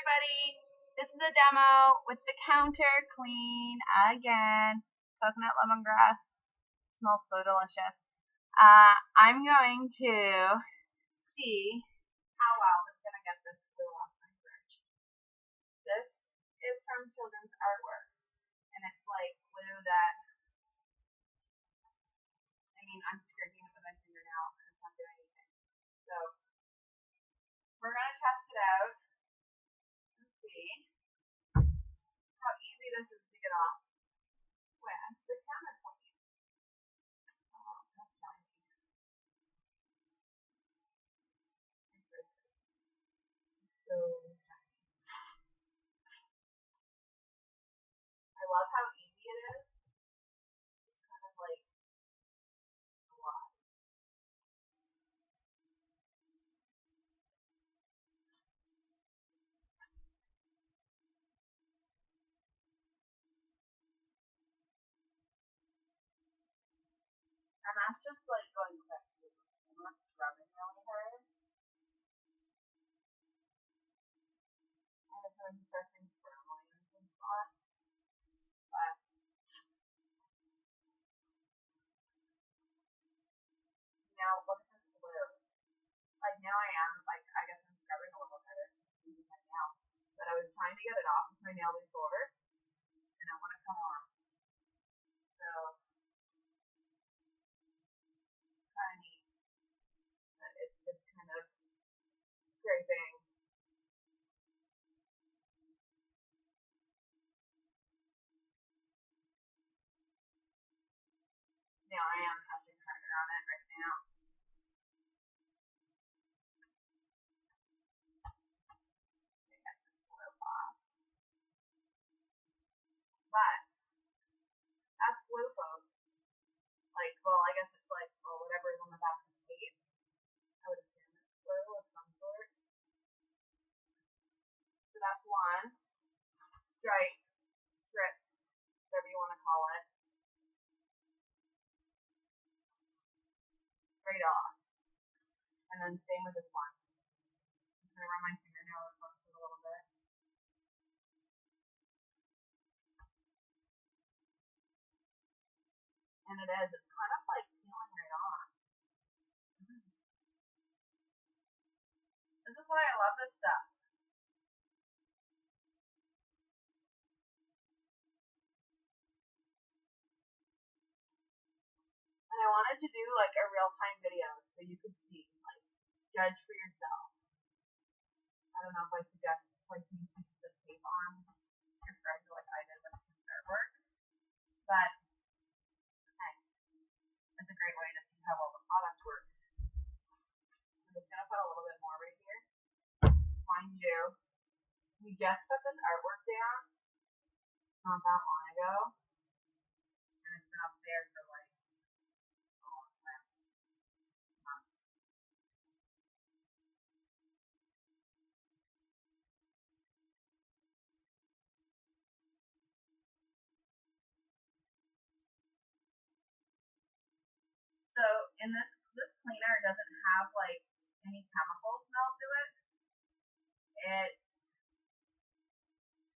everybody. This is a demo with the counter clean again. Coconut lemongrass. Smells so delicious. I'm going to see how well it's going to get this glue off my fridge. This is from children's artwork, and it's like glue that, I'm scraping it with my fingernail and it's not doing anything. So we're going to test it out and see how easy this is to get off with the counter clean. Oh, that's shiny. So shiny. I love how easy it is. It's kind of like a lot. And that's just like going quick. I'm not scrubbing really hard. And it's going to be pressing firmly in some spots. But now look at this glue. Like now I guess I'm scrubbing a little better using my nail. But I was trying to get it off with my nail before, and I want to come on. So kind of neat that it's just kind of scraping. Now I am pressing harder on it right now. To get this glue off. But that's glue, folks. Like, well, I guess it's like, well, whatever's on the back of the tape. I would assume it's glue of some sort. So that's one. Strip, whatever you want to call it. Right off. And then same with this one. I'm going to run my fingernail across it a little bit. And it is. It's kind of like peeling right off. This is why I love this stuff. And I wanted to do like a real-time video so you could see, like, judge for yourself. I don't know if I suggest placing pieces of tape on your fridge like I did with some artwork, but hey, it's a great way to see how well the product works. I'm just going to put a little bit more right here. Mind you, we just took this artwork down not that long ago, and it's been up there for like a long time. Months. So in this cleaner doesn't have like any chemical smell to it. It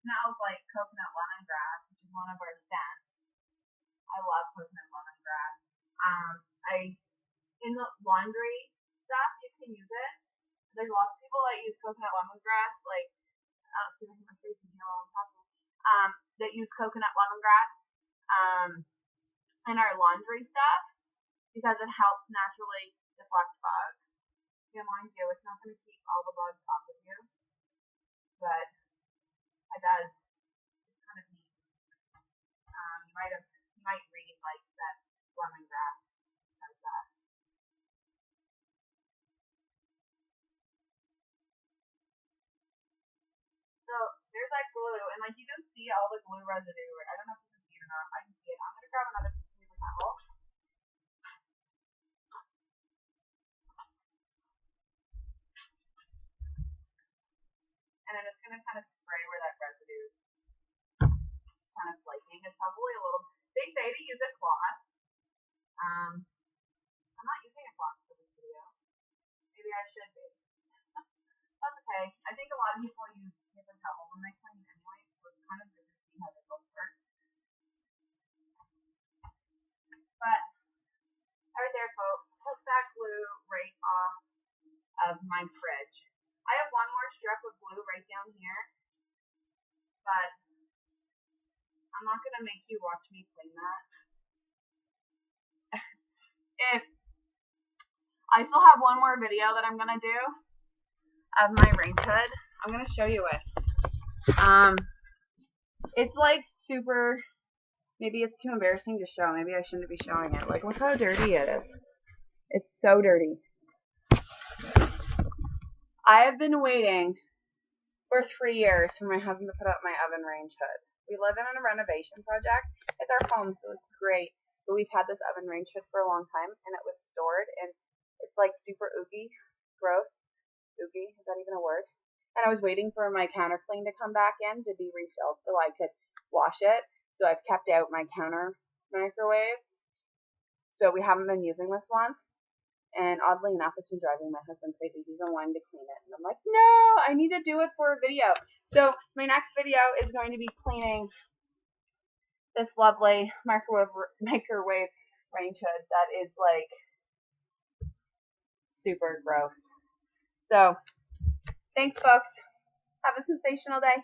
smells like coconut lemongrass, which is one of our scents. I love coconut lemongrass. In the laundry stuff, you can use it. There's lots of people that use coconut lemongrass, like, see if I can my face in here while I'm talking. That use coconut lemongrass in our laundry stuff because it helps naturally deflect bugs. Yeah, mind you, it's not going to keep all the bugs off of you, but it does. It's kind of neat. You might read like that lemongrass does that. So there's that glue, and like you can see all the glue residue. I don't know if you can see it or not. I can see it. I'm gonna grab another piece of paper towel. And then it's gonna kind of spray where that residue is kind of flaking. It's probably a little. They say to use a cloth. I'm not using a cloth for this video. Maybe I should be. That's okay. I think a lot of people use paper towels. drop of glue right down here, but I'm not gonna make you watch me clean that. If I still have one more video that I'm gonna do of my range hood. I'm gonna show you it. It's like super. Maybe it's too embarrassing to show. Maybe I shouldn't be showing it. Like, look how dirty it is. It's so dirty. I have been waiting for 3 years for my husband to put up my oven range hood. We live in a renovation project. It's our home, so it's great. But we've had this oven range hood for a long time, and it was stored, and it's like super oogie, gross. Oogie, is that even a word? And I was waiting for my counter clean to come back in to be refilled so I could wash it. So I've kept out my counter microwave. So we haven't been using this one. And oddly enough, it's been driving my husband crazy. He's been wanting to clean it. And I'm like, no, I need to do it for a video. So my next video is going to be cleaning this lovely microwave range hood that is like super gross. So thanks, folks. Have a sensational day.